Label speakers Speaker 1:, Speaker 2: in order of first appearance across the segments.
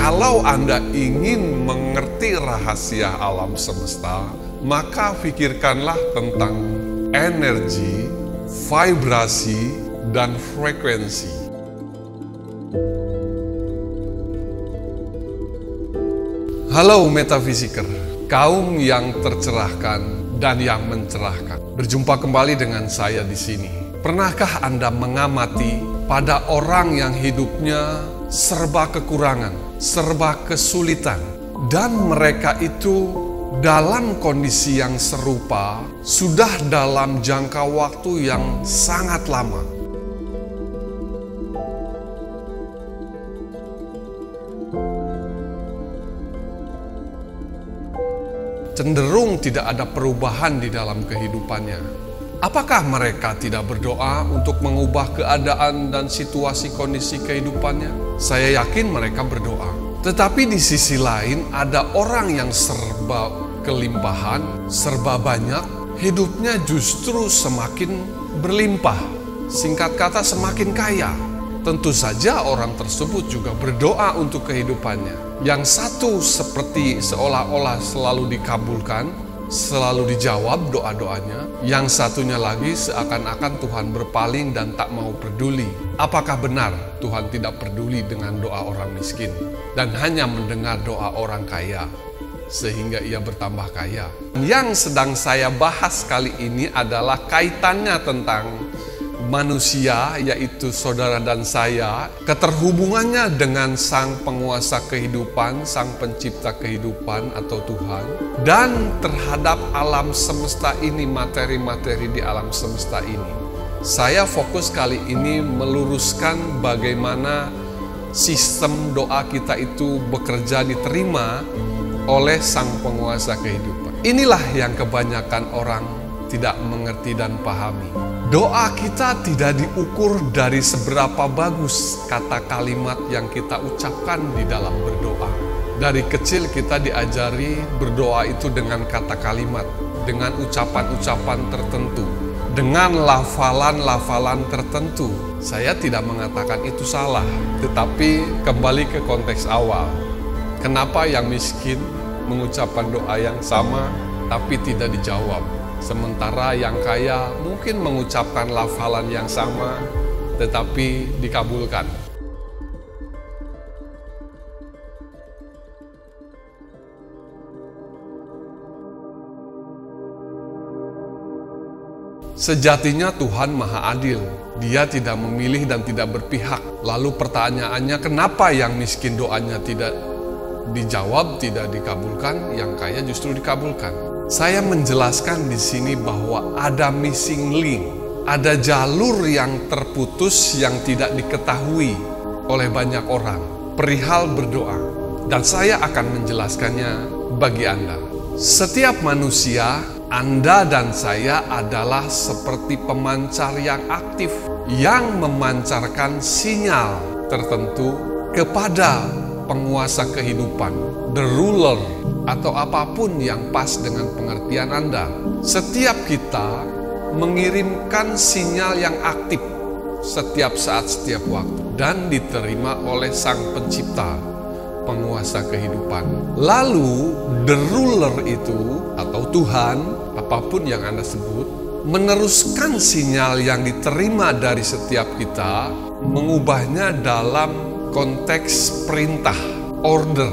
Speaker 1: Kalau Anda ingin mengerti rahasia alam semesta, maka pikirkanlah tentang energi, vibrasi, dan frekuensi. Halo metafisiker, kaum yang tercerahkan dan yang mencerahkan. Berjumpa kembali dengan saya di sini. Pernahkah Anda mengamati pada orang yang hidupnya serba kekurangan, serba kesulitan, dan mereka itu dalam kondisi yang serupa sudah dalam jangka waktu yang sangat lama? Cenderung tidak ada perubahan di dalam kehidupannya. Apakah mereka tidak berdoa untuk mengubah keadaan dan situasi kondisi kehidupannya? Saya yakin mereka berdoa. Tetapi di sisi lain ada orang yang serba kelimpahan, serba banyak, hidupnya justru semakin berlimpah. Singkat kata, semakin kaya. Tentu saja orang tersebut juga berdoa untuk kehidupannya. Yang satu seperti seolah-olah selalu dikabulkan, selalu dijawab doa-doanya. Yang satunya lagi seakan-akan Tuhan berpaling dan tak mau peduli. Apakah benar Tuhan tidak peduli dengan doa orang miskin dan hanya mendengar doa orang kaya sehingga ia bertambah kaya? Yang sedang saya bahas kali ini adalah kaitannya tentang manusia, yaitu saudara dan saya, keterhubungannya dengan Sang Penguasa kehidupan, Sang Pencipta kehidupan atau Tuhan, dan terhadap alam semesta ini, materi-materi di alam semesta ini. Saya fokus kali ini meluruskan bagaimana sistem doa kita itu bekerja diterima oleh Sang Penguasa kehidupan. Inilah yang kebanyakan orang tidak mengerti dan pahami. Doa kita tidak diukur dari seberapa bagus kata kalimat yang kita ucapkan di dalam berdoa. Dari kecil kita diajari berdoa itu dengan kata kalimat, dengan ucapan-ucapan tertentu, dengan lafalan-lafalan tertentu. Saya tidak mengatakan itu salah, tetapi kembali ke konteks awal. Kenapa yang miskin mengucapkan doa yang sama tapi tidak dijawab? Sementara yang kaya mungkin mengucapkan lafalan yang sama, tetapi dikabulkan. Sejatinya Tuhan Maha Adil. Dia tidak memilih dan tidak berpihak. Lalu pertanyaannya, kenapa yang miskin doanya tidak dijawab, tidak dikabulkan, yang kaya justru dikabulkan? Saya menjelaskan di sini bahwa ada missing link, ada jalur yang terputus yang tidak diketahui oleh banyak orang perihal berdoa. Dan saya akan menjelaskannya bagi Anda. Setiap manusia, Anda dan saya adalah seperti pemancar yang aktif yang memancarkan sinyal tertentu kepada penguasa kehidupan, the ruler, atau apapun yang pas dengan pengertian Anda. Setiap kita mengirimkan sinyal yang aktif setiap saat, setiap waktu, dan diterima oleh Sang Pencipta, penguasa kehidupan. Lalu, the ruler itu, atau Tuhan, apapun yang Anda sebut, meneruskan sinyal yang diterima dari setiap kita, mengubahnya dalam konteks perintah, order.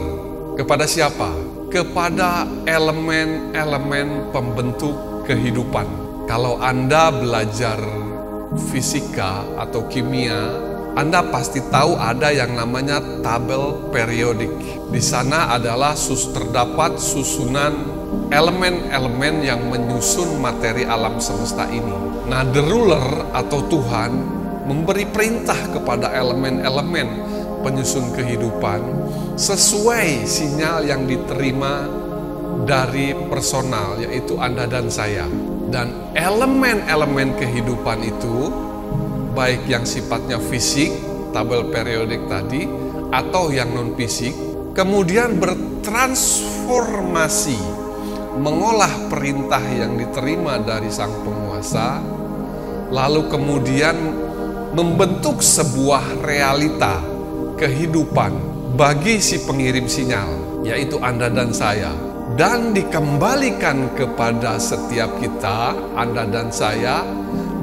Speaker 1: Kepada siapa? Kepada elemen-elemen pembentuk kehidupan. Kalau Anda belajar fisika atau kimia, Anda pasti tahu ada yang namanya tabel periodik. Di sana adalah terdapat susunan elemen-elemen yang menyusun materi alam semesta ini. Nah, the ruler atau Tuhan memberi perintah kepada elemen-elemen penyusun kehidupan sesuai sinyal yang diterima dari personal, yaitu Anda dan saya. Dan elemen-elemen kehidupan itu, baik yang sifatnya fisik, tabel periodik tadi, atau yang non-fisik, kemudian bertransformasi, mengolah perintah yang diterima dari Sang Penguasa, lalu kemudian membentuk sebuah realita kehidupan bagi si pengirim sinyal, yaitu Anda dan saya, dan dikembalikan kepada setiap kita, Anda dan saya,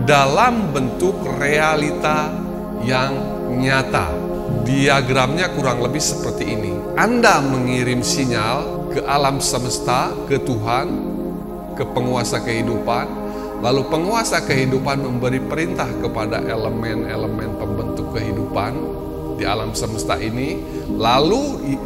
Speaker 1: dalam bentuk realita yang nyata. Diagramnya kurang lebih seperti ini. Anda mengirim sinyal ke alam semesta, ke Tuhan, ke penguasa kehidupan, lalu penguasa kehidupan memberi perintah kepada elemen-elemen pembentuk kehidupan di alam semesta ini, lalu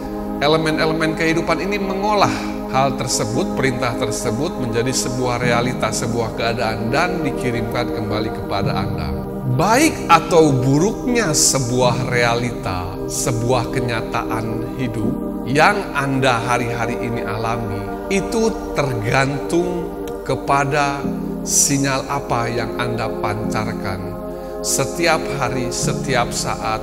Speaker 1: elemen-elemen kehidupan ini mengolah hal tersebut, perintah tersebut menjadi sebuah realitas, sebuah keadaan, dan dikirimkan kembali kepada Anda. Baik atau buruknya sebuah realita, sebuah kenyataan hidup yang Anda hari-hari ini alami, itu tergantung kepada sinyal apa yang Anda pancarkan setiap hari, setiap saat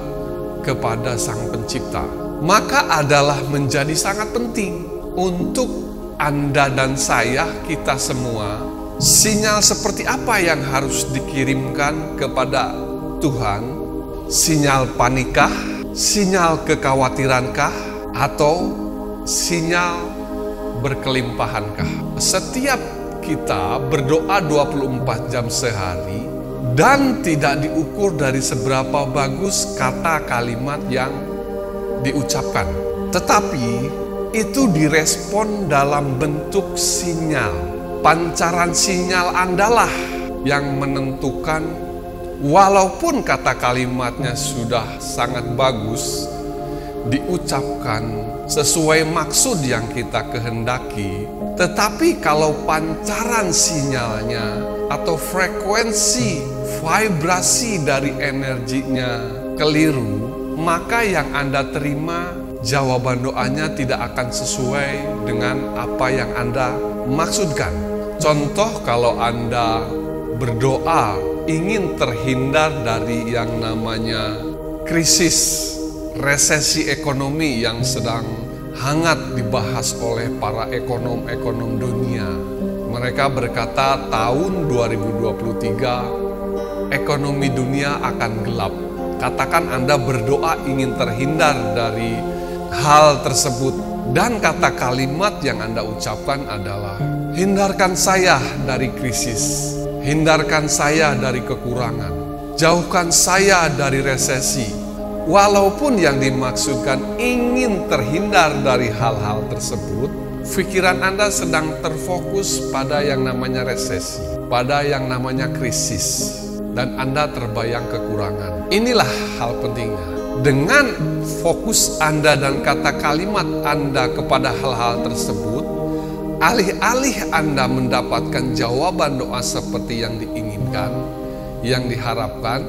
Speaker 1: kepada Sang Pencipta. Maka adalah menjadi sangat penting untuk Anda dan saya, kita semua, sinyal seperti apa yang harus dikirimkan kepada Tuhan? Sinyal panikkah? Sinyal kekhawatirankah? Atau sinyal berkelimpahankah? Setiap kita berdoa 24 jam sehari dan tidak diukur dari seberapa bagus kata kalimat yang diucapkan. Tetapi itu direspon dalam bentuk sinyal. Pancaran sinyal Andalah yang menentukan, walaupun kata kalimatnya sudah sangat bagus, diucapkan sesuai maksud yang kita kehendaki, tetapi kalau pancaran sinyalnya atau frekuensi vibrasi dari energinya keliru, maka yang Anda terima jawaban doanya tidak akan sesuai dengan apa yang Anda maksudkan. Contoh, kalau Anda berdoa ingin terhindar dari yang namanya krisis, resesi ekonomi yang sedang hangat dibahas oleh para ekonom-ekonom dunia. Mereka berkata tahun 2023 ekonomi dunia akan gelap. Katakan Anda berdoa ingin terhindar dari hal tersebut, dan kata kalimat yang Anda ucapkan adalah, hindarkan saya dari krisis, hindarkan saya dari kekurangan, jauhkan saya dari resesi. Walaupun yang dimaksudkan ingin terhindar dari hal-hal tersebut, pikiran Anda sedang terfokus pada yang namanya resesi, pada yang namanya krisis, dan Anda terbayang kekurangan. Inilah hal pentingnya. Dengan fokus Anda dan kata kalimat Anda kepada hal-hal tersebut, alih-alih Anda mendapatkan jawaban doa seperti yang diinginkan, yang diharapkan,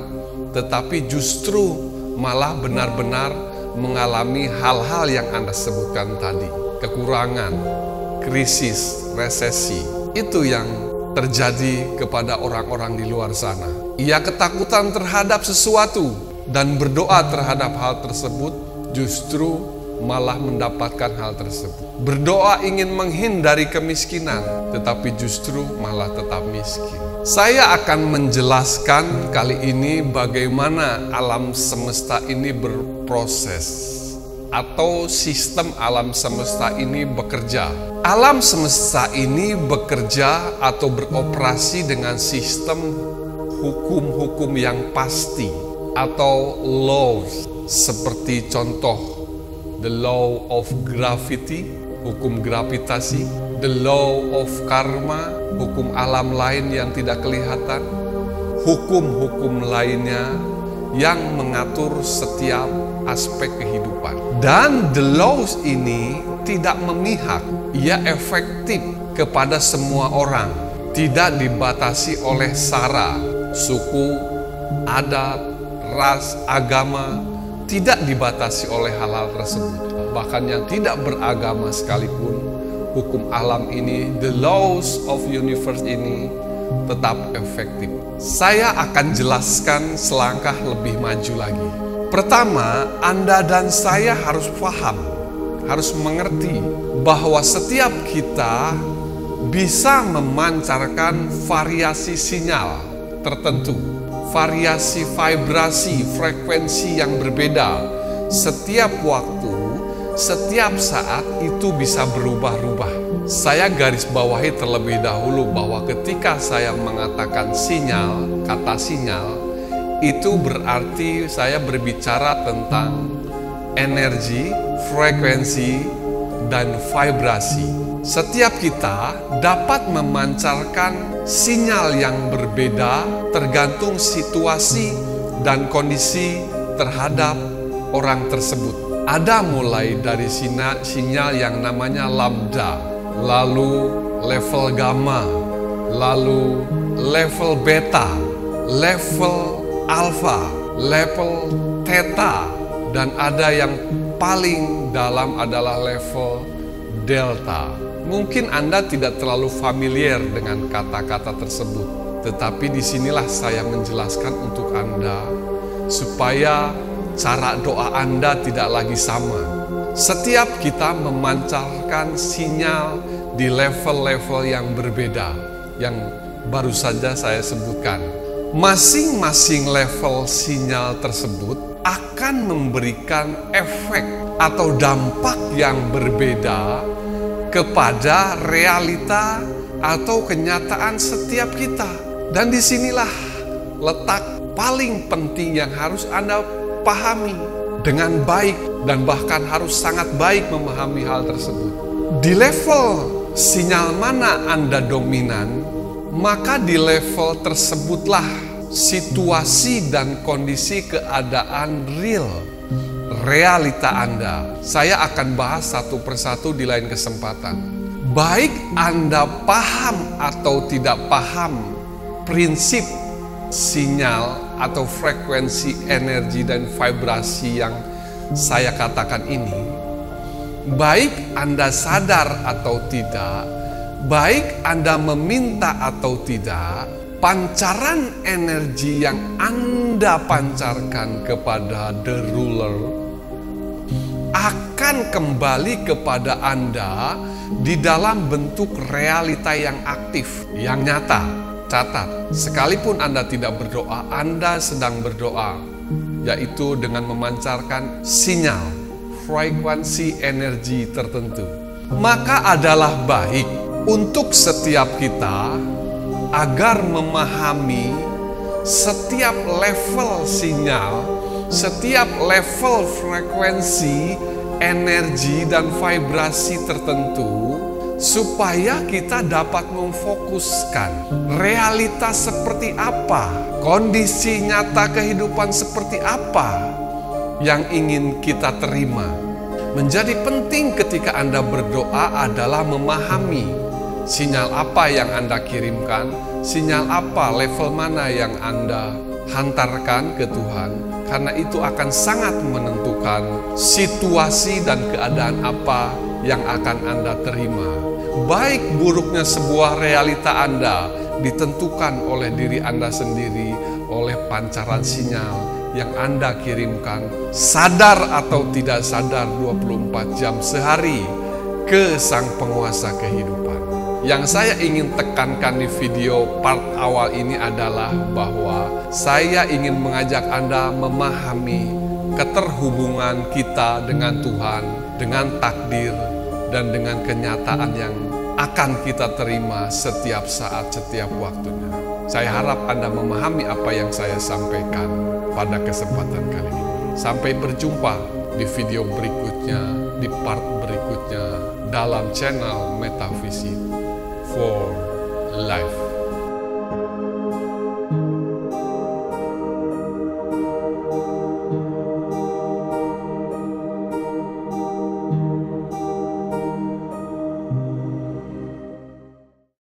Speaker 1: tetapi justru malah benar-benar mengalami hal-hal yang Anda sebutkan tadi. Kekurangan, krisis, resesi. Itu yang terjadi kepada orang-orang di luar sana. Ia ketakutan terhadap sesuatu dan berdoa terhadap hal tersebut, justru malah mendapatkan hal tersebut. Berdoa ingin menghindari kemiskinan, tetapi justru malah tetap miskin. Saya akan menjelaskan kali ini bagaimana alam semesta ini berproses, atau sistem alam semesta ini bekerja. Alam semesta ini bekerja atau beroperasi dengan sistem hukum-hukum yang pasti atau laws, seperti contoh the law of gravity, hukum gravitasi, the law of karma, hukum alam lain yang tidak kelihatan, hukum-hukum lainnya yang mengatur setiap aspek kehidupan. Dan the laws ini tidak memihak, ia efektif kepada semua orang, tidak dibatasi oleh sara, suku, adat, ras, agama, tidak dibatasi oleh hal-hal tersebut. Bahkan yang tidak beragama sekalipun, hukum alam ini, the laws of universe ini tetap efektif. Saya akan jelaskan selangkah lebih maju lagi. Pertama, Anda dan saya harus paham, harus mengerti bahwa setiap kita bisa memancarkan variasi sinyal tertentu, variasi vibrasi, frekuensi yang berbeda setiap waktu setiap saat itu bisa berubah-ubah. Saya garis bawahi terlebih dahulu bahwa ketika saya mengatakan sinyal, kata sinyal, itu berarti saya berbicara tentang energi, frekuensi, dan vibrasi. Setiap kita dapat memancarkan sinyal yang berbeda tergantung situasi dan kondisi terhadap orang tersebut. Ada mulai dari sinyal yang namanya lambda, lalu level gamma, lalu level beta, level alpha, level theta, dan ada yang paling dalam adalah level delta. Mungkin Anda tidak terlalu familiar dengan kata-kata tersebut, tetapi disinilah saya menjelaskan untuk Anda supaya cara doa Anda tidak lagi sama. Setiap kita memancarkan sinyal di level-level yang berbeda, yang baru saja saya sebutkan. Masing-masing level sinyal tersebut akan memberikan efek atau dampak yang berbeda kepada realita atau kenyataan setiap kita. Dan disinilah letak paling penting yang harus Anda pahami dengan baik dan bahkan harus sangat baik memahami hal tersebut. Di level sinyal mana Anda dominan, maka di level tersebutlah situasi dan kondisi keadaan real, realita Anda. Saya akan bahas satu persatu di lain kesempatan. Baik Anda paham atau tidak paham prinsip sinyal atau frekuensi energi dan vibrasi yang saya katakan ini, baik Anda sadar atau tidak, baik Anda meminta atau tidak, pancaran energi yang Anda pancarkan kepada the ruler akan kembali kepada Anda di dalam bentuk realita yang aktif, yang nyata. Catat, sekalipun Anda tidak berdoa, Anda sedang berdoa, yaitu dengan memancarkan sinyal, frekuensi energi tertentu. Maka adalah baik untuk setiap kita agar memahami setiap level sinyal, setiap level frekuensi, energi, dan vibrasi tertentu, supaya kita dapat memfokuskan realitas seperti apa, kondisi nyata kehidupan seperti apa yang ingin kita terima. Menjadi penting ketika Anda berdoa adalah memahami sinyal apa yang Anda kirimkan, sinyal apa, level mana yang Anda hantarkan ke Tuhan, karena itu akan sangat menentukan situasi dan keadaan apa yang akan Anda terima. Baik buruknya sebuah realita Anda ditentukan oleh diri Anda sendiri, oleh pancaran sinyal yang Anda kirimkan, sadar atau tidak sadar 24 jam sehari ke Sang Penguasa kehidupan. Yang saya ingin tekankan di video part awal ini adalah bahwa saya ingin mengajak Anda memahami keterhubungan kita dengan Tuhan, dengan takdir, dan dengan kenyataan yang akan kita terima setiap saat, setiap waktunya. Saya harap Anda memahami apa yang saya sampaikan pada kesempatan kali ini. Sampai berjumpa di video berikutnya, di part berikutnya dalam channel Metaphysics for Life.